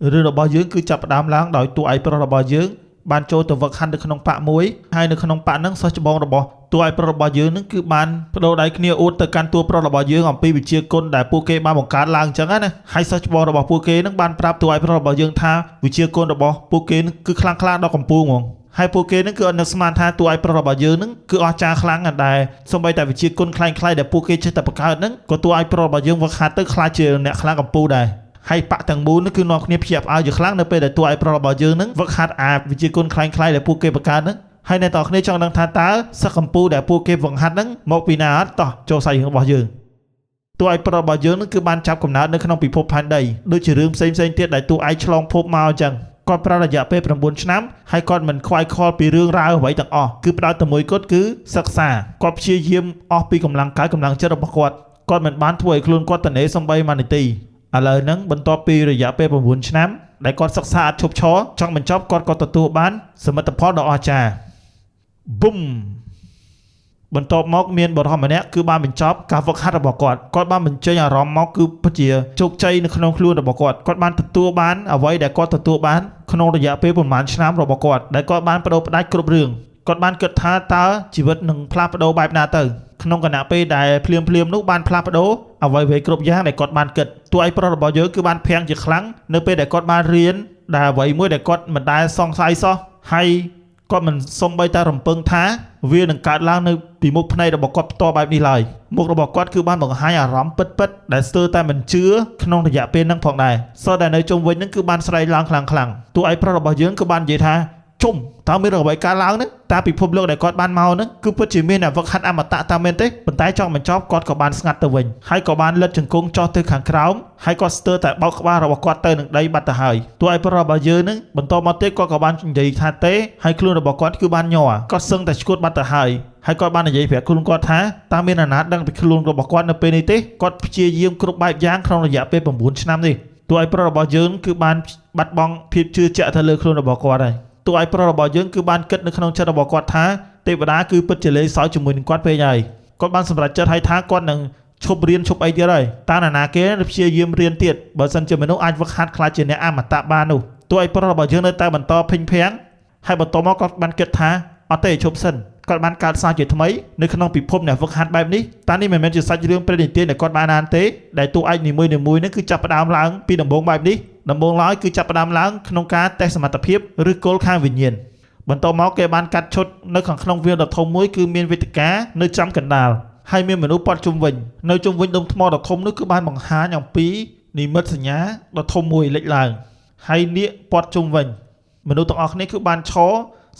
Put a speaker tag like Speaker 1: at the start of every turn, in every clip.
Speaker 1: រឿងរបស់យើងគឺចាប់ផ្ដើមឡើងដោយតួឯកប្រុសរបស់យើងបានចូលទៅវឹកហាត់នៅក្នុងប៉ាក់មួយហើយនៅក្នុងប៉ាក់ហ្នឹងសិស្សច្បងរបស់តួឯកប្រុសរបស់យើងហ្នឹងគឺបានបដូរដៃគ្នាអួតទៅកាន់តួប្រុសរបស់យើងអំពីវិជាគុណដែលពួកគេបានបង្កើតឡើងអញ្ចឹងណាហើយសិស្សច្បងរបស់ពួកគេហ្នឹងបានប្រាប់តួឯកប្រុសរបស់យើងថាវិជាគុណរបស់ពួកគេហ្នឹងគឺខ្លាំងក្លាដល់កំពូលហ្មងហើយពួកគេហ្នឹងគឺអត់នឹកស្មានថាតួឯកប្រុសរបស់យើងហ្នឹងគឺអស្ចារ្យខ្លាំងណាស់ដែរសូម្បីតែវិជាគុណខ្លាំងៗដែលពួកគេចេះតែបង្កើតហ្នឹងក៏តួឯកប្រុសរបស់យើងវឹកហាត់ទៅខ្លាចជាអ្នកខ្លាំងកំពូលដែរហើយប៉ាក់ទាំងមូលនោះគឺនាំគ្នាភ្ញាក់ផ្អើលជាខ្លាំងនៅពេលដែលតួឯកប្រុសរបស់យើងហ្នឹងវឹកហាត់អាវិជាគុណខ្លាំងៗដែលពួកគេបង្កើតហ្នឹងហើយអ្នកទាំងគ្នាចង់ដឹងថាតើសិស្សកំពូលដែលពួកគេវឹកហាត់ហ្នឹងមកពីណាអត់តោះចូលសាច់រឿងរបស់យើងតួឯកប្រុសរបស់យើងហ្នឹងគឺបានចាប់កំណើតនៅក្នុងពិភពផែនដីដូចជារឿងផ្សេងៗទៀតដែលតួឯកឆ្លងភពមកអញ្ចឹងគាត់ប្រើរយៈពេល9ឆ្នាំហើយគាត់មិនខ្វាយខ្វល់ពីរឿងរ៉ាវអ្វីទាំងអស់គឺផ្ដោតតែមួយគត់គឺសិក្សាគាត់ព្យាយាមអស់ពីកម្លាំងកាយកម្លាំងចិត្តរបស់គាត់មិនបានធ្វើឲ្យខ្លួនគាត់តនេសំបីមួយនាទីឥឡូវហ្នឹងបន្ទាប់ពីរយៈពេល9ឆ្នាំដែលគាត់សិក្សាអត់ឈប់ឈរចង់បញ្ចប់គាត់ក៏ទទួលបានសមិទ្ធផលដ៏អស្ចារ្យប៊ុំបន្ទាប់មកមានបរិះម្នាក់គឺបានបញ្ចប់ការហ្វឹកហាត់របស់គាត់បានបញ្ចេញអារម្មណ៍មកគឺពិតជាជោគជ័យនៅក្នុងខ្លួនរបស់គាត់បានទទួលបានអ្វីដែលគាត់ទទួលបានក្នុងរយៈពេលប្រហែលឆ្នាំរបស់គាត់ដែលគាត់បានបដូរផ្ដាច់គ្រប់រឿងគាត់បានគិតថាតើជីវិតនឹងផ្លាស់ប្ដូរបែបណាទៅក្នុងគណៈពេលដែលភ្លាមនោះបានផ្លាស់ប្ដូរអ្វីៗគ្រប់យ៉ាងដែលគាត់បានគិតតួឯកប្រុសរបស់យើងគឺបានភាំងជាខ្លាំងនៅពេលដែលគាត់បានរៀនដែលអ្វីមួយដែលគាត់មិនដែលសង្ស័យសោះហើយគាត់មិនសំបីតែរំពឹងថាវានឹងកើតឡើងនៅពីមុខភ្នែករបស់គាត់ផ្ទាល់បែបនេះឡើយមុខរបស់គាត់គឺបានបង្ហាញអារម្មណ៍ពិតដែលស្ទើរតែមិនជឿក្នុងរយៈពេលហ្នឹងផងដែរសិស្សដែលនៅជុំវិញហ្នឹងគឺបានស្រែកឡើងខ្លាំងតួឯកប្រុសរបស់យើងគឺបាននិយាយថាជុំតើមានអ្វីកើតឡើងហ្នឹងតើពិភពលោកដែលគាត់បានមកហ្នឹងគឺពិតជាមានអ្នកវឹកហាត់អមតៈតើមែនទេប៉ុន្តែចង់បញ្ចប់គាត់ក៏បានស្ងាត់ទៅវិញហើយក៏បានលិតជង្គង់ចុះទៅខាងក្រោមហើយគាត់ស្ទើរតែបោកក្បាលរបស់គាត់ទៅនឹងដីបាត់ទៅហើយតួឯកប្រុសរបស់យើងហ្នឹងបន្តមកទៀតគាត់ក៏បាននិយាយថាទេហើយខ្លួនរបស់គាត់គឺបានញ័រគាត់សឹងតែឈួតបាត់ទៅហើយគាត់បាននិយាយប្រាប់ខ្លួនគាត់ថាតើមានអាណាដឹងពីខ្លួនរបស់គាត់នៅពេលនេះទេគាត់ព្យាយាមគ្រប់បែបយ៉ាងក្នុងរយៈពេល9ឆ្នាំនេះតួឯកប្រុសរបស់យើងគឺបានបាត់បង់ភាពជឿជាក់ទៅលើខ្លួនរបស់គាត់ហើយតួឯកប្រុសរបស់យើងគឺបានគិតនៅក្នុងចិត្តរបស់គាត់ថាទេវតាគឺពិតជាលេងសើចជាមួយនឹងគាត់ពេកហើយគាត់បានសម្រេចចិត្តឲ្យថាគាត់នឹងឈប់រៀនឈប់អីទៀតហើយតើណាគេព្យាយាមរៀនទៀតបើសិនជាមនុស្សអាចវឹកហាត់ខ្លាចជាអ្នកអមតៈបាននោះតួឯកប្រុសរបស់យើងនៅតែបន្តភិញភាំងហើយបន្តមកគាត់បានគិតថាអត់ទេឈប់សិនគាត់បានកើតសារជាថ្មីនៅក្នុងពិភពអ្នកវឹកហាត់បែបនេះតើនេះមិនមែនជាសាច់រឿងព្រេងនិទានដែលគាត់បានអានទេដែលតួឯកនីមួយៗនេះគឺចាប់ផ្ដើមឡើងពីដំបូងបែបនេះដំបូងឡើយគឺចាប់ផ្ដើមឡើងក្នុងការតេស្តសមត្ថភាពឬគោលខាងវិញ្ញាណបន្តមកគេបានកាត់ឈុតនៅខាងក្នុងវាលដ៏ធំមួយគឺមានវេទិកានៅចំកណ្ដាលហើយមានមនុស្សព័ទ្ធជុំវិញនៅជុំវិញដុំថ្មដ៏ធំនោះគឺបានបង្ហាញអំពីនិមិត្តសញ្ញាដ៏ធំមួយលេចឡើងហើយនាគព័ទ្ធជុំវិញមនុស្សទាំងអស់គ្នាគឺបានឈរ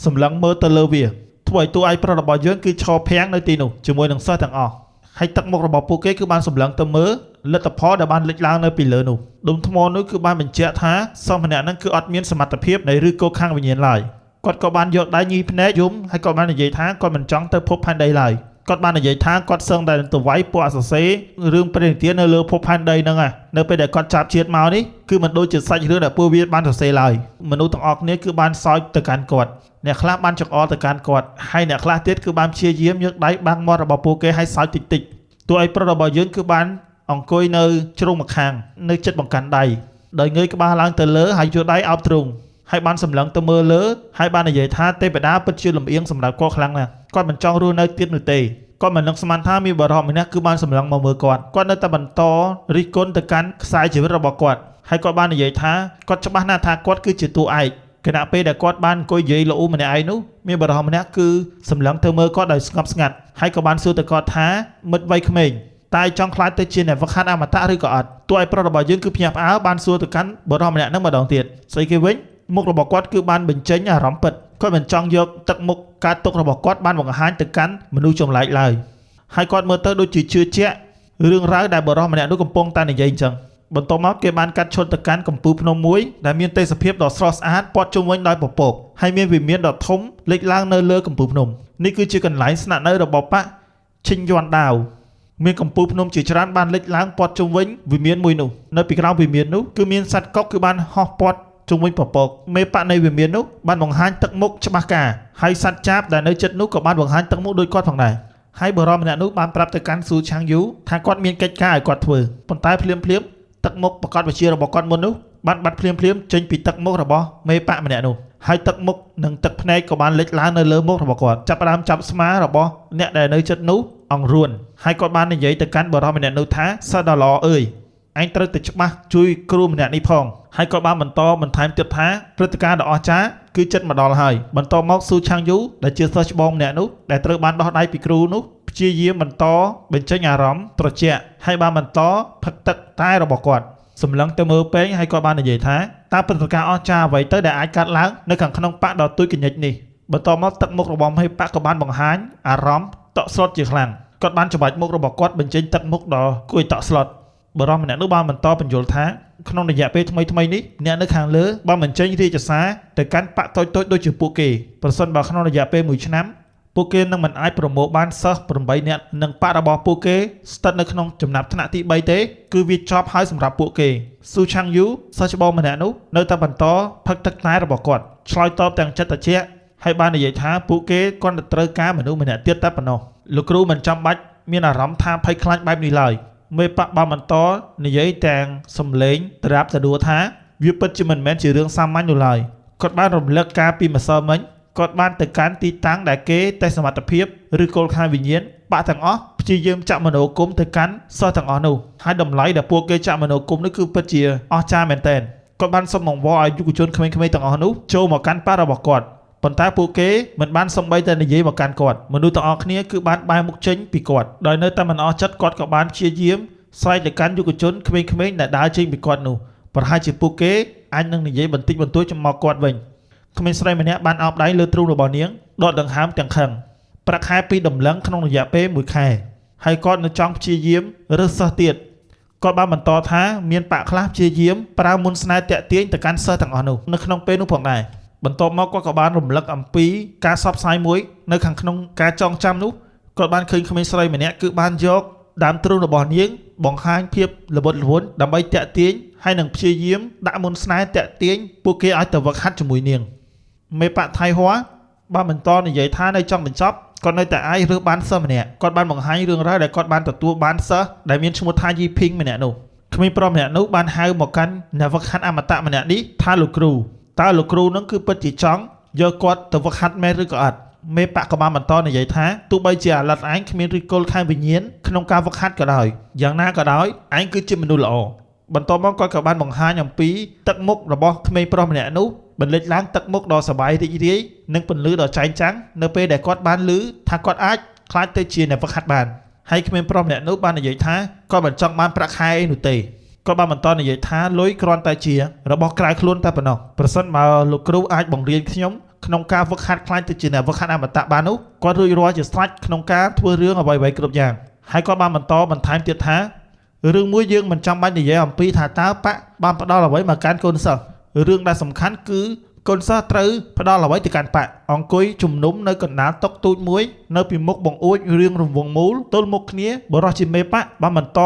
Speaker 1: សម្លឹងមើលទៅលើវាធ្វើឲ្យតួឯកប្រុសរបស់យើងគឺឈរភាំងនៅទីនោះជាមួយនឹងសិស្សទាំងអស់ហើយទឹកមុខរបស់ពួកគេគឺបានសម្លឹងទៅមើលលទ្ធផលដែលបានលេចឡើងនៅពីលើនោះដុំថ្មនោះគឺបានបញ្ជាក់ថាសិស្សម្នាក់ហ្នឹងគឺអត់មានសមត្ថភាពនៃឬក៏ខាងវិញ្ញាណឡើយគាត់ក៏បានយកដៃញីភ្នែកយំហើយគាត់បាននិយាយថាគាត់មិនចង់ទៅភពផែនដីឡើយគាត់បាននិយាយថាគាត់សឹងតែទៅវាយពួកអសរសេររឿងព្រេងនិទាននៅលើភពផែនដីហ្នឹងនៅពេលដែលគាត់ចាប់ជាតិមកនេះគឺមិនដូចជាសាច់រឿងដែលពួកវាបានសរសេរឡើយមនុស្សទាំងអស់គ្នាគឺបានសោចទៅកាន់គាត់អ្នកខ្លះបានចង្អុលទៅកាន់គាត់ហើយអ្នកខ្លះទៀតគឺបានព្យាយាមយកដៃបាំងមាត់របស់ពួកគេឲ្យសោចតិចតួឯកប្រុសរបស់យើងគឺបានអង្គុយនៅជ្រុងម្ខាងនៅចិត្តបង្កាន់ដៃដោយងើយក្បាលឡើងទៅលើហើយយកដៃអោបទ្រូងហើយបានសម្លឹងទៅមើលលើហើយបាននិយាយថាទេវតាពិតជាលំអៀងសម្រាប់គាត់ខ្លាំងណាស់គាត់មិនចង់រស់នៅទៀតនោះទេគាត់មិននឹកស្មានថាមានបរិះម្នាក់គឺបានសម្លឹងមកមើលគាត់នៅតែបន្តរិះគន់ទៅកាន់ខ្សែជីវិតរបស់គាត់ហើយគាត់បាននិយាយថាគាត់ច្បាស់ណាស់ថាគាត់គឺជាតួឯកគណៈពេលដែលគាត់បានអង្គុយនិយាយល្អូម្នាក់ឯងនោះមានបរិះម្នាក់គឺសម្លឹងទៅមើលគាត់ដោយស្ងប់ស្ងាត់ហើយក៏បានសួរទៅគាត់ថាមិត្តវ័យក្មេងតើចង់ខ្លាចទៅជាអ្នកវឹកហាត់អមតៈឬក៏អត់តួឯកប្រុសរបស់យើងគឺភ្ញាក់ផ្អើលបានសួរទៅកាន់បរិះម្នាក់ហ្នឹងម្ដងទៀតស្អីគេវិញមុខរបស់គាត់គឺបានបញ្ចេញអារម្មណ៍ពិតគាត់មិនចង់យកទឹកមុខការទុករបស់គាត់បានបង្ហាញទៅកាន់មនុស្សចម្លែកឡើយហើយគាត់មើលទៅដូចជាជឿជាក់រឿងរ៉ាវដែលបរិះម្នាក់នោះកំពុងតែនិយាយអញ្ចឹងបន្ទាប់មកគេបានកាត់ឈុតទៅកាន់កំពូលភ្នំមួយដែលមានទេសភាពដ៏ស្រស់ស្អាតព័ទ្ធជុំវិញដោយពពកហើយមានវិមានដ៏ធំលេចឡើងនៅលើកំពូលភ្នំនេះគឺជាកន្លែងស្នាក់នៅរបស់ប៉ាឈិញយ័នដាវមានកំពូលភ្នំជាច្រើនបានលេចឡើងព័ទ្ធជុំវិញវិមានមួយនោះនៅពីក្រោមវិមាននោះគឺមានសត្វកុកគឺបានហោះព័ទ្ធជុំវិញពពកមេប៉ានៃវិមាននោះបានបង្ហាញទឹកមុខច្បាស់ការហើយសត្វចាបដែលនៅជិតនោះក៏បានបង្ហាញទឹកមុខដូចគាត់ផងដែរហើយបរិះម្នាក់នោះបានប្រាប់ទៅកាន់ស៊ូឆាងយូថាគាត់មានកិច្ចការឲ្យគាត់ធ្វើប៉ុន្តែភ្លាមទឹកមុខប្រកាសវិជារបស់គាត់មុននោះ បានបាត់ភ្លាមចេញពីទឹកមុខរបស់មេប៉ាម្នាក់នោះហើយទឹកមុខនិងទឹកភ្នែកក៏បានលេចឡើងនៅលើមុខរបស់គាត់ចាប់ផ្ដើមចាប់ស្មារបស់អ្នកដែលនៅជិតនោះអង្រួនហើយគាត់បាននិយាយទៅកាន់បរិសម្នាក់នោះថាសិស្សដ៏ល្អអើយឯងត្រូវតែច្បាស់ជួយគ្រូម្នាក់នេះផងហើយគាត់បានបន្តបន្ថែមទៀតថាព្រឹត្តិការណ៍ដ៏អស្ចារ្យគឺចិត្តមកដល់ហើយបន្តមកស៊ូឆាំងយូដែលជាសិស្សច្បងម្នាក់នោះដែលត្រូវបានដោះដៃពីគ្រូនោះព្យាយាមបន្តបញ្ចេញអារម្មណ៍ត្រជាក់ហើយបានបន្តផឹកទឹកតែរបស់គាត់សម្លឹងទៅមើលពេងហើយគាត់បាននិយាយថាតើព្រឹត្តិការណ៍អស្ចារ្យអ្វីទៅដែលអាចកើតឡើងនៅខាងក្នុងបកដ៏ទូចកញ្ញិចនេះបន្តមកទឹកមុខរបស់មេប៉ាក៏បានបង្ហាញអារម្មណ៍តក់ស្លុតជាខ្លាំងគាត់បានច្បាច់មុខរបស់គាត់បញ្ចេញទឹកមុខដ៏គួរឲ្យតក់ស្លុតបរិសម្នាក់នោះបានបន្តបញ្យល់ថាក្នុងរយៈពេលថ្មីនេះអ្នកនៅខាងលើបានបញ្ចេញរាជសារទៅកាន់បកតូចដូចជាពួកគេប្រសិនបើក្នុងរយៈពេល1ឆ្នាំពួកគេនឹងមិនអាចប្រមូលបានសិស្ស8នាក់និងបករបស់ពួកគេស្ថិតនៅក្នុងចំណាត់ថ្នាក់ទី3ទេគឺវាចប់ហើយសម្រាប់ពួកគេស៊ូឆាំងយូសិស្សច្បងម្នាក់នោះនៅតែបន្តផឹកទឹកតែរបស់គាត់ឆ្លើយតបទាំងចិត្តត្រជាក់ហើយបាននិយាយថាពួកគេគ្រាន់តែត្រូវការមនុស្សម្នាក់ទៀតតែប៉ុណ្ណោះលោកគ្រូមិនចាំបាច់មានអារម្មណ៍ថាភ័យខ្លាចបែបនេះឡើយមេប៉ាបានបន្តនិយាយទាំងសំឡេងត្រាប់ទៅដួលថាវាពិតជាមិនមែនជារឿងសាមញ្ញនោះឡើយគាត់បានរំលឹកការពីម្សិលមិញគាត់បានទៅកាន់ទីតាំងដែលគេតេស្តសមត្ថភាពឬគោលខាងវិញ្ញាណបាក់ទាំងអស់ព្យាយាមចាក់មនោគមទៅកាន់សិស្សទាំងអស់នោះហើយតម្លៃដែលពួកគេចាក់មនោគមនេះគឺពិតជាអស្ចារ្យមែនទែនគាត់បានសុំបង្វល់ឲ្យយុវជនក្មេងៗទាំងអស់នោះចូលមកកាន់បាក់របស់គាត់ប៉ុន្តែពួកគេមិនបានសំបីតែនិយាយមកកាន់គាត់មនុស្សទាំងអស់គ្នាគឺបានបែរមុខចេញពីគាត់ដោយនៅតែមិនអស់ចិត្តគាត់ក៏បានព្យាយាមស្រែកទៅកាន់យុវជនក្មេងៗដែលដើរចេញពីគាត់នោះប្រហែលជាពួកគេអាចនឹងនិយាយបន្តិចបន្តួចចំមកគាត់វិញក្មេងស្រីម្នាក់បានអោបដៃលើទ្រូងរបស់នាងដកដង្ហើមទាំងខឹងប្រាក់ខែ2ដំឡឹងក្នុងរយៈពេល1ខែហើយគាត់នៅចង់ព្យាយាមរើសសិស្សទៀតគាត់បានបន្តថាមានបាក់ខ្លះព្យាយាមប្រើមុនស្នេហ៍តាក់ទាញទៅកាន់សិស្សទាំងអស់នោះនៅក្នុងពេលនោះផងដែរបន្ទាប់មកគាត់ក៏បានរំលឹកអំពីការសបផ្សាយមួយនៅខាងក្នុងការចងចាំនោះគាត់បានឃើញក្មេងស្រីម្នាក់គឺបានយកដើមទ្រូងរបស់នាងបង្ហាញភាពល្វត់ល្វន់ដើម្បីតាក់ទាញហើយនឹងព្យាយាមដាក់មុនស្នេហ៍តាក់ទាញពួកគេឲ្យទៅវឹកហាត់ជាមួយនាងមេប៉ាថៃហួរបានបន្តនិយាយថានៅចង់បញ្ចប់គាត់នៅតែអាចរើសបានសិស្សម្នាក់គាត់បានបង្ហាញរឿងរ៉ាវដែលគាត់បានទទួលបានសិស្សដែលមានឈ្មោះថាយីភីងម្នាក់នោះក្មេងប្រុសម្នាក់នោះបានហៅមកកាន់អ្នកវឹកហាត់អមតៈម្នាក់នេះថាលោកគ្រូតើលោកគ្រូនឹងគឺពិតជាចង់យកគាត់ទៅវឹកហាត់មែនឬក៏អត់មេប៉ាក៏បានបន្តនិយាយថាទោះបីជាអាឡិតឯងគ្មានឫសគល់ខាងវិញ្ញាណក្នុងការវឹកហាត់ក៏ដោយយ៉ាងណាក៏ដោយឯងគឺជាមនុស្សល្អបន្ទាប់មកគាត់ក៏បានបង្ហាញអំពីទឹកមុខរបស់ក្មេងប្រុសម្នាក់នោះបន្លិចឡើងទឹកមុខដ៏សប្បាយរីករាយនិងពន្លឺដ៏ចែងចាំងនៅពេលដែលគាត់បានឮថាគាត់អាចខ្លាចទៅជាអ្នកវឹកហាត់បានហើយក្មេងប្រុសម្នាក់នោះបាននិយាយថាគាត់មិនចង់បានប្រាក់ខែអីនោះទេគាត់បានបន្តនិយាយថាលុយគ្រាន់តែជារបស់ក្រៅខ្លួនតែប៉ុណ្ណោះប្រសិនបើលោកគ្រូអាចបង្រៀនខ្ញុំក្នុងការវឹកហាត់ខ្លាចទៅជាអ្នកវឹកហាត់អមតៈបាននោះគាត់រួចរាល់ជាស្រេចក្នុងការធ្វើរឿងអ្វីៗគ្រប់យ៉ាងហើយគាត់បានបន្តបន្ថែមទៀតថារឿងមួយយើងមិនចាំបាច់និយាយអំពីថាតើប៉ាក់បានផ្ដល់អ្វីមកកាន់កូនសិស្សរឿងដែលសំខាន់គឺកូនសិស្សត្រូវផ្ដល់អ្វីទៅកាន់ប៉ាក់អង្គុយជំនុំនៅកណ្ដាលតុទូចមួយនៅពីមុខបង្អួចរឿងរង្វង់មូលទល់មុខគ្នាបរិសុទ្ធជាមេប៉ាក់បានបន្ត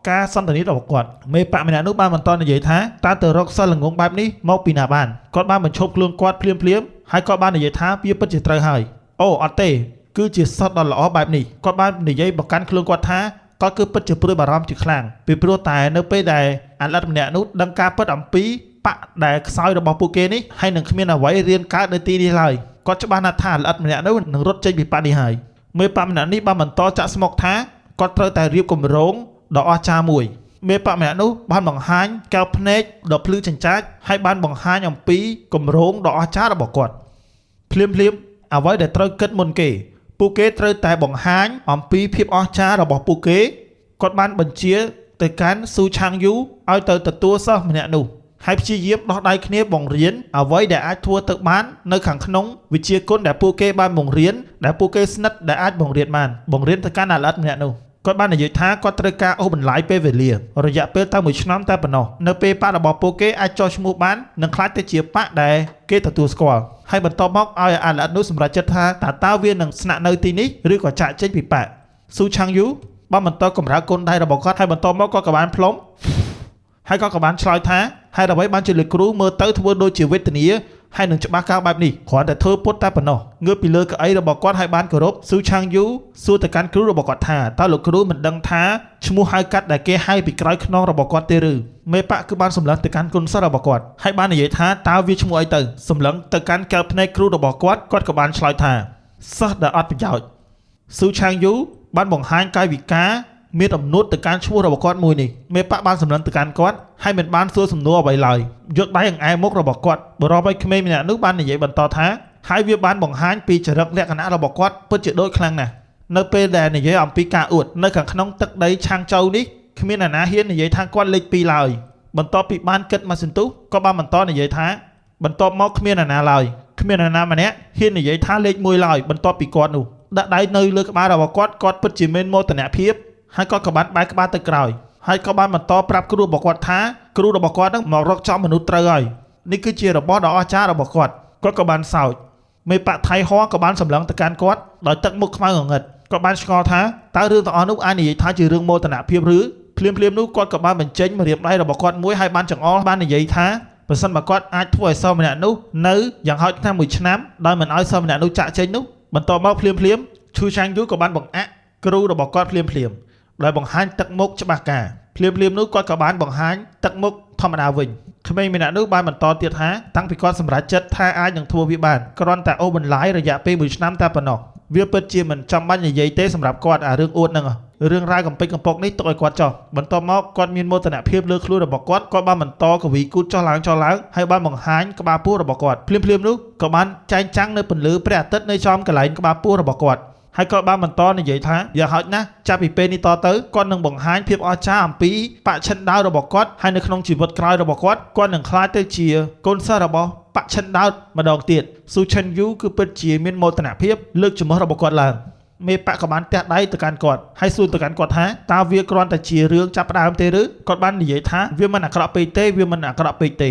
Speaker 1: ការសន្ទនារបស់គាត់មេប៉ាក់ម្នាក់នោះបានបន្តនិយាយថាតើទៅរកសិស្សល្ងងបែបនេះមកពីណាបានគាត់បានបញ្ឈប់ខ្លួនគាត់ភ្លាមហើយគាត់បាននិយាយថាវាពិតជាត្រូវហើយអូអត់ទេគឺជាសិស្សដ៏ល្អបែបនេះគាត់បាននិយាយបកកាន់ខ្លួនគាត់ថាគាត់គឺពិតជាព្រួយបារម្ភជាខ្លាំងពីព្រោះតែនៅពេលដែលអាឡិតម្នាក់នោះដឹងការពិតអំពីប៉ាក់ដែលខ្សោយរបស់ពួកគេនេះហើយនឹងគ្មានអ្វីរៀនកើតនៅទីនេះឡើយគាត់ច្បាស់ណាស់ថាអាឡិតម្នាក់នោះនឹងរត់ចេញពីប៉ាក់នេះហើយមេប៉ាក់ម្នាក់នេះបានបន្តចាក់ស្មុគថាគាត់ត្រូវតែរៀបគម្រោងដ៏អស្ចារ្យមួយមេប៉ាក់ម្នាក់នោះបានបង្ហាញកែវភ្នែកដ៏ភ្លឺចិញ្ចាចហើយបានបង្ហាញអំពីគម្រោងដ៏អស្ចារ្យរបស់គាត់ភ្លាមអ្វីដែលត្រូវគិតមុនគេពួកគេត្រូវតែបង្ហាញអំពីភាពអស្ចារ្យរបស់ពួកគេគាត់បានបញ្ជាទៅកាន់ស៊ូឆាំងយូឲ្យទៅទទួលសិស្សម្នាក់នោះហើយព្យាយាមដោះដៃគ្នាបង្រៀនអ្វីដែលអាចធ្វើទៅបាននៅខាងក្នុងវិជ្ជាគុណដែលពួកគេបានបង្រៀនដែលពួកគេស្និទ្ធដែលអាចបង្រៀនបានបង្រៀនទៅកាន់អាឡិតម្នាក់នោះគាត់បាននិយាយថាគាត់ត្រូវការអូសបន្លាយពេលវេលារយៈពេលតែ1ឆ្នាំតែប៉ុណ្ណោះនៅពេលប៉ាក់របស់ពួកគេអាចចុះឈ្មោះបាននិងខ្លាចទៅជាប៉ាក់ដែលគេទទួលស្គាល់ហើយបន្តមកឲ្យអាឡិតនោះសម្រេចចិត្តថាតើវានឹងស្នាក់នៅទីនេះឬក៏ចាក់ចេញពីប៉ាក់ស៊ូឆាំងយូបានបន្តកម្រើកកូនដៃរបស់គាត់ហើយបន្តមកគាត់ក៏បានផ្លុំហើយគាត់ក៏បានឆ្លើយថាហេតុអ្វីបានជាលោកគ្រូមើលទៅធ្វើដូចជាវេទនា ហើយនឹងច្បាស់ការបែបនេះគ្រាន់តែធ្វើពុតតែប៉ុណ្ណោះងើបពីលើកៅអីរបស់គាត់ឲ្យបានគោរពស៊ូឆាងយូសួរទៅកាន់គ្រូរបស់គាត់ថាតើលោកគ្រូមិនដឹងថាឈ្មោះហៅកាត់ដែលគេហៅពីក្រោយខ្នងរបស់គាត់ទេឬមេប៉ាក់គឺបានសម្លឹងទៅកាន់គុណសិស្សរបស់គាត់ហើយបាននិយាយថាតើវាឈ្មោះអីទៅសម្លឹងទៅកាន់កែវភ្នែកគ្រូរបស់គាត់ក៏បានឆ្លើយថាសិស្សដែលអត់ប្រយោជន៍ស៊ូឆាងយូបានបង្ហាញកាយវិការមានអំណួតទៅកាន់ឈ្មោះរបស់គាត់មួយនេះមេប៉ាក់បានសម្លឹងទៅកាន់គាត់ហើយមិនបានសួរសំណួរអ្វីឡើយយកដៃអង្អែមុខរបស់គាត់បរិបឲ្យក្មេងម្នាក់នោះបាននិយាយបន្តថាហើយវាបានបង្ហាញពីចរិតលក្ខណៈរបស់គាត់ពិតជាដូចខ្លាំងណាស់នៅពេលដែលនិយាយអំពីការអួតនៅខាងក្នុងទឹកដីឆាងជូវនេះគ្មានអ្នកណាហ៊ាននិយាយថាគាត់លេខ2ឡើយបន្ទាប់ពីបានគិតមកសន្ទុះក៏បានបន្តនិយាយថាបន្ទាប់មកគ្មានអ្នកណាឡើយគ្មានអ្នកណាម្នាក់ហ៊ាននិយាយថាលេខ1ឡើយបន្ទាប់ពីគាត់នោះដាក់ដៃនៅលើក្បាលរបស់គាត់ពិតជាមានមោទនភាពហើយគាត់ក៏បានបែរក្បាលទៅក្រោយហើយក៏បានបន្តប្រាប់គ្រូរបស់គាត់ថាគ្រូរបស់គាត់នឹងមករកចំមនុស្សត្រូវហើយនេះគឺជារបស់ដ៏អស្ចារ្យរបស់គាត់ក៏បានសើចមេប៉ាក់ថៃហោក៏បានសម្លឹងទៅកាន់គាត់ដោយទឹកមុខខ្មៅងងឹតគាត់បានឆ្ងល់ថាតើរឿងទាំងអស់នោះអាចនិយាយថាជារឿងមោទនភាពឬភ្លាមនោះគាត់ក៏បានបញ្ចេញម្រាមដៃរបស់គាត់មួយហើយបានចង្អុលបាននិយាយថាបើសិនបើគាត់អាចធ្វើឲ្យសិស្សម្នាក់នោះនៅយ៉ាងហោចណាស់1ឆ្នាំដោយមិនឲ្យសិស្សម្នាក់នោះចាក់ចេញនោះបន្តមកភ្លាមឈូឆាងយូក៏បានបង្អាក់គ្រូរបស់គាត់ភ្លាមដោយបង្ហាញទឹកមុខច្បាស់ការភ្លាមនោះគាត់ក៏បានបង្ហាញទឹកមុខធម្មតាវិញក្មេងម្នាក់នោះបានបន្តទៀតថាតាំងពីគាត់សម្រេចចិត្តថាអាចនឹងធ្វើវាបានគ្រាន់តែអូសបន្លាយរយៈពេល1ឆ្នាំតែប៉ុណ្ណោះវាពិតជាមិនចាំបាច់និយាយទេសម្រាប់គាត់អារឿងអួតហ្នឹងរឿងរ៉ាវកំពេចកំពុកនេះទុកឲ្យគាត់ចោះបន្ទាប់មកគាត់មានមោទនភាពលើខ្លួនរបស់គាត់បានបន្តកវីគូតចុះឡើងហើយបានបង្ហាញក្បាលពោះរបស់គាត់ភ្លាមនោះក៏បានចែងចាំងនៅពន្លឺព្រះអាទិត្យនៅចំកន្លែងក្បាលពោះរបស់គាត់ហើយក៏បានបន្តនិយាយថាយ៉ាងហោចណាស់ចាប់ពីពេលនេះតទៅគាត់នឹងបង្ហាញភាពអស្ចារ្យអំពីបច្ឆិនដាវរបស់គាត់ហើយនៅក្នុងជីវិតក្រោយរបស់គាត់នឹងក្លាយទៅជាកូនសិស្សរបស់បច្ឆិនដាវម្ដងទៀតស៊ូឆិនយូគឺពិតជាមានមោទនភាពលើកចំហរបស់គាត់ឡើងមេប៉ាក់ក៏បានទះដៃទៅកាន់គាត់ហើយសួរទៅកាន់គាត់ថាតើវាគ្រាន់តែជារឿងចាប់ផ្ដើមទេឬគាត់បាននិយាយថាវាមិនអាក្រក់ពេកទ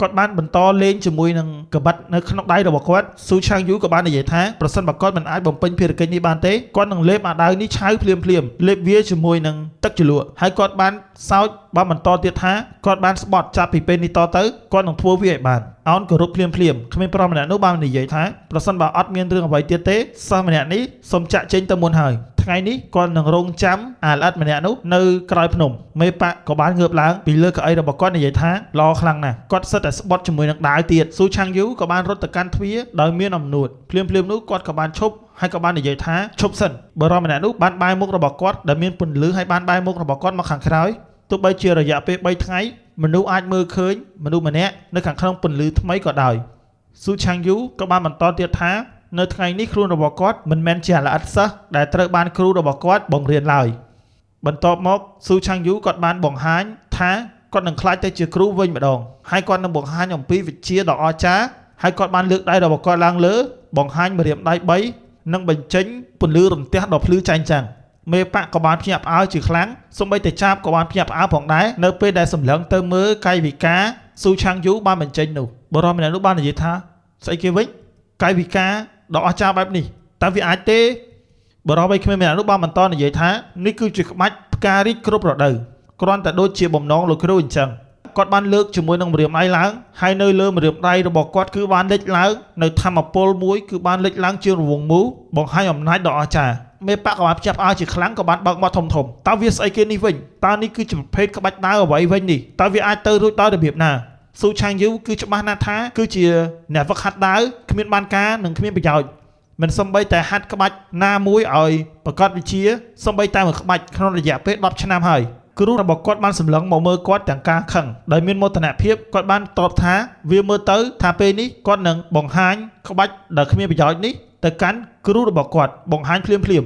Speaker 1: េគាត់បានបន្តលេងជាមួយនឹងកបិតនៅក្នុងដៃរបស់គាត់ស៊ូឆាងយូក៏បាននិយាយថាប្រសិនបើគាត់មិនអាចបំពេញភារកិច្ចនេះបានទេគាត់នឹងលេបអាដាវនេះឆៅភ្លាមលេបវាជាមួយនឹងទឹកជ្រលក់ហើយគាត់បានសើចបានបន្តទៀតថាគាត់បានស្បត់ចាប់ពីពេលនេះតទៅគាត់នឹងធ្វើវាឲ្យបានអោនគោរពភ្លាមគ្មានប្រុសម្នាក់នោះបាននិយាយថាប្រសិនបើអត់មានរឿងអ្វីទៀតទេសិស្សម្នាក់នេះសូមចាក់ចេញទៅមុនហើយថ្ងៃនេះគាត់នឹងរងចាំអាល្អិតម្នាក់នោះនៅក្រោយភ្នំមេប៉ាក់ក៏បានងើបឡើងពីលើកៅអីរបស់គាត់និយាយថាល្អខ្លាំងណាស់គាត់សិតតែស្បត់ជាមួយនឹងដាវទៀតស៊ូឆាងយូក៏បានរត់ទៅកាន់ទ្វារដោយមានអំនួតភ្លាមនោះគាត់ក៏បានឈប់ហើយក៏បាននិយាយថាឈប់សិនបរិបម្នាក់នោះបានបែរមុខរបស់គាត់ដែលមានពន្លឺហើយបានបែរមុខរបស់គាត់មកខាងក្រោយទោះបីជារយៈពេល3ថ្ងៃមនុស្សអាចមើលឃើញមនុស្សម្នាក់នៅខាងក្នុងពន្លឺថ្មីក៏ដោយស៊ូឆាងយូក៏បានបន្តទៀតថានៅថ្ងៃនេះគ្រូរបស់គាត់មិនមែនជាល្អិតសិស្សដែលត្រូវបានគ្រូរបស់គាត់បង្រៀនឡើយបន្ទាប់មកស៊ូឆាងយូគាត់បានបង្ហាញថាគាត់នឹងក្លាយទៅជាគ្រូវិញម្ដងហើយគាត់នឹងបង្ហាញអំពីវិជ្ជាដ៏អស្ចារ្យហើយគាត់បានលើកដៃរបស់គាត់ឡើងលើបង្ហាញម្រាមដៃ3និងបញ្ចេញពន្លឺរន្ទះដ៏ភ្លឺចែងចាំងមេប៉ាក់ក៏បានភ្ញាក់ផ្អើលជាខ្លាំងសូម្បីតែចាប់ក៏បានភ្ញាក់ផ្អើលផងដែរនៅពេលដែលសម្លឹងទៅមើលកាយវិការស៊ូឆាងយូបានបញ្ចេញនោះបរិបម្នាក់នោះបាននិយាយថាស្អីគេវិញកាយវិការដ៏អស្ចារ្យបែបនេះតើវាអាចទេបរិបឲ្យគ្មានម្នាក់នោះបានបន្តនិយាយថានេះគឺជាក្បាច់ផ្ការីកគ្រប់រដូវគ្រាន់តែដូចជាបំណងលោកគ្រូអញ្ចឹងគាត់បានលើកជាមួយនឹងម្រាមដៃឡើងហើយនៅលើម្រាមដៃរបស់គាត់គឺបានលេចឡើងនៅធម្មពលមួយគឺបានលេចឡើងជារង្វង់មូលបង្ហាញអំណាចដ៏អស្ចារ្យមេប៉ាក់ក៏បានភ្ញាក់ផ្អើលជាខ្លាំងក៏បានបើកមាត់ធំតើវាស្អីគេនេះវិញតើនេះគឺជាប្រភេទក្បាច់ដាវអ្វីវិញនេះតើវាអាចទៅរួចដល់របៀបណាស៊ូឆាងយូគឺច្បាស់ណាស់ថាគឺជាអ្នកវឹកហាត់ដាវគ្មានបានការនិងគ្មានប្រយោជន៍មិនសំបីតែហាត់ក្បាច់ណាមួយឲ្យប្រកាសវិជាសំបីតែមួយក្បាច់ក្នុងរយៈពេល10ឆ្នាំហើយគ្រូរបស់គាត់បានសម្លឹងមកមើលគាត់ទាំងការខឹងដោយមានមោទនភាពគាត់បានតបថាវាមើលទៅថាពេលនេះគាត់នឹងបង្ហាញក្បាច់ដែលគ្មានប្រយោជន៍នេះទៅកាន់គ្រូរបស់គាត់បង្ហាញភ្លាម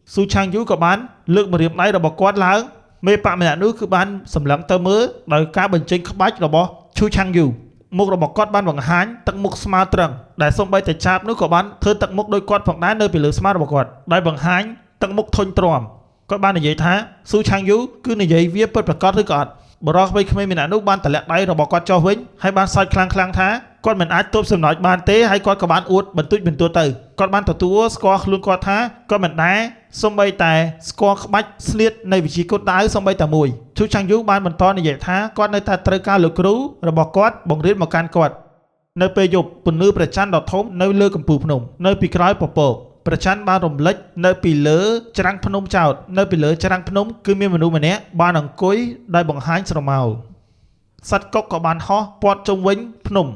Speaker 1: ស៊ូឆាងយូក៏បានលើកម្រាមដៃរបស់គាត់ឡើងមេប៉ាក់ម្នាក់នោះគឺបានសម្លឹងទៅមើលដោយការបញ្ចេញក្បាច់របស់ឈូឆាងយូមុខរបស់គាត់បានបង្ហាញទឹកមុខស្មើត្រឹងដែលសូម្បីតែចាប់នោះក៏បានធ្វើទឹកមុខដោយគាត់ផងដែរនៅពីលើស្មារបស់គាត់ដោយបង្ហាញទឹកមុខធុញទ្រាំគាត់បាននិយាយថាស៊ូឆាងយូគឺនិយាយវាពិតប្រាកដឬក៏អត់បរិបទក្មេងម្នាក់នោះបានតម្លាក់ដៃរបស់គាត់ចុះវិញហើយបានសើចខ្លាំងថាគាត់មិនអាចទប់សំណោចបានទេហើយគាត់ក៏បានអួតបន្ទូចទៅគាត់បានទទួលស្គាល់ខ្លួនគាត់ថាគាត់មិនដែរសូម្បីតែស្គាល់ក្បាច់ស្លៀតនៃវិជាគុតដាវសូម្បីតែមួយឈូឆាងយូបានបន្តនិយាយថាគាត់នៅតែត្រូវការលោកគ្រូរបស់គាត់បង្រៀនមកកាន់គាត់ នៅពេលយប់ពន្លឺព្រះច័ន្ទដ៏ធំនៅលើកំពូលភ្នំនៅពីក្រោយពពកព្រះច័ន្ទបានរំលេចនៅពីលើច្រាំងភ្នំចោតនៅពីលើច្រាំងភ្នំគឺមានមនុស្សម្នាក់បានអង្គុយដោយបង្ហាញស្រមោលសត្វកុកក៏បានហោះព័ទ្ធជុំវិញភ្នំ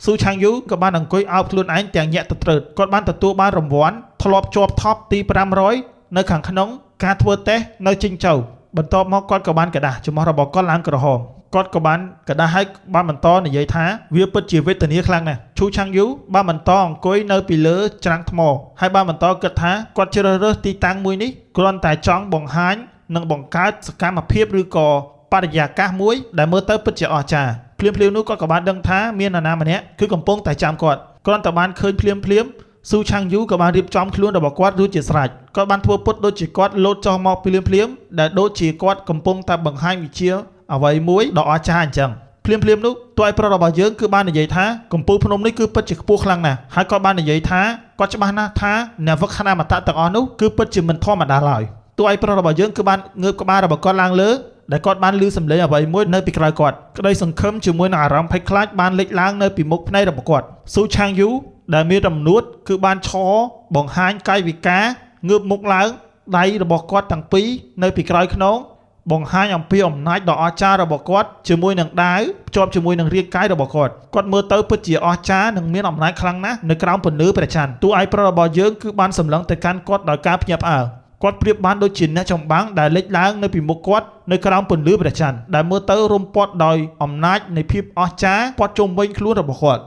Speaker 1: ស៊ូឆាងយូក៏បានអង្គុយអោបខ្លួនឯងទាំងញាក់ទៅត្រើតគាត់បានទទួលបានរង្វាន់ធ្លាប់ជាប់ថប់ទី500នៅខាងក្នុងការធ្វើតេស្តនៅជីងចៅបន្ទាប់មកគាត់ក៏បានកដាស់ចំហរបស់គាត់ឡើងក្រហមគាត់ក៏បានកដាស់ឲ្យបានបន្តនិយាយថាវាពិតជាវេទនាខ្លាំងណាស់ឈូឆាំងយូបានបន្តអង្គុយនៅពីលើច្រាំងថ្មហើយបានបន្តគិតថាគាត់ជ្រើសរើសទីតាំងមួយនេះគ្រាន់តែចង់បង្ហាញនិងបង្កើតសកម្មភាពឬក៏បរិយាកាសមួយដែលមើលទៅពិតជាអស្ចារ្យភ្លាមនោះគាត់ក៏បានដឹងថាមាននរណាម្នាក់គឺកំពុងតែចាំគាត់គ្រាន់តែបានឃើញភ្លាមស៊ូឆាំងយូក៏បានរៀបចំខ្លួនរបស់គាត់រួចជាស្រេចគាត់បានធ្វើពុតដូចជាគាត់លោតចុះមកភ្លាមដែលដូចជាគាត់កំពុងតែបង្ហាញវិជ្ជាអ្វីមួយដ៏អស្ចារ្យអញ្ចឹងភ្លាមនោះតួឯកប្រុសរបស់យើងគឺបាននិយាយថាកំពូលភ្នំនេះគឺពិតជាខ្ពស់ខ្លាំងណាស់ហើយគាត់បាននិយាយថាគាត់ច្បាស់ណាស់ថាអ្នកវឹកខ្នាមតៈទាំងអស់នោះគឺពិតជាមិនធម្មតាឡើយតួឯកប្រុសរបស់យើងគឺបានងើបក្បាលរបស់គាត់ឡើងលើដែលគាត់បានឮសំឡេងអ្វីមួយនៅពីក្រោយគាត់ក្តីសង្ឃឹមជាមួយនឹងអារម្មណ៍ភ័យខ្លាចបានលេចឡើងនៅពីមុខភ្នែករបស់គាត់ស៊ូឆាងយូដែលមានរំនួតគឺបានឈរបង្ហាញកាយវិការងើបមុខឡើងដៃរបស់គាត់ទាំងពីរនៅពីក្រោយខ្នងបង្ហាញអំពីអំណាចដ៏អស្ចារ្យរបស់គាត់ជាមួយនឹងដាវភ្ជាប់ជាមួយនឹងរាងកាយរបស់គាត់មើលទៅពិតជាអស្ចារ្យនិងមានអំណាចខ្លាំងណាស់នៅក្រោមពន្លឺព្រះច័ន្ទតួឯកប្រុសរបស់យើងគឺបានសម្លឹងទៅកាន់គាត់ដោយការភ្ញាក់ផ្អើលគាត់ប្រៀបបានដូចជាអ្នកចម្បាំងដែលលេចឡើងនៅពីមុខគាត់នៅក្រោមពន្លឺព្រះច័ន្ទដែលមើលទៅរុំព័ទ្ធដោយអំណាចនៃភាពអស្ចារ្យព័ទ្ធជុំវិញខ្លួនរបស់គាត់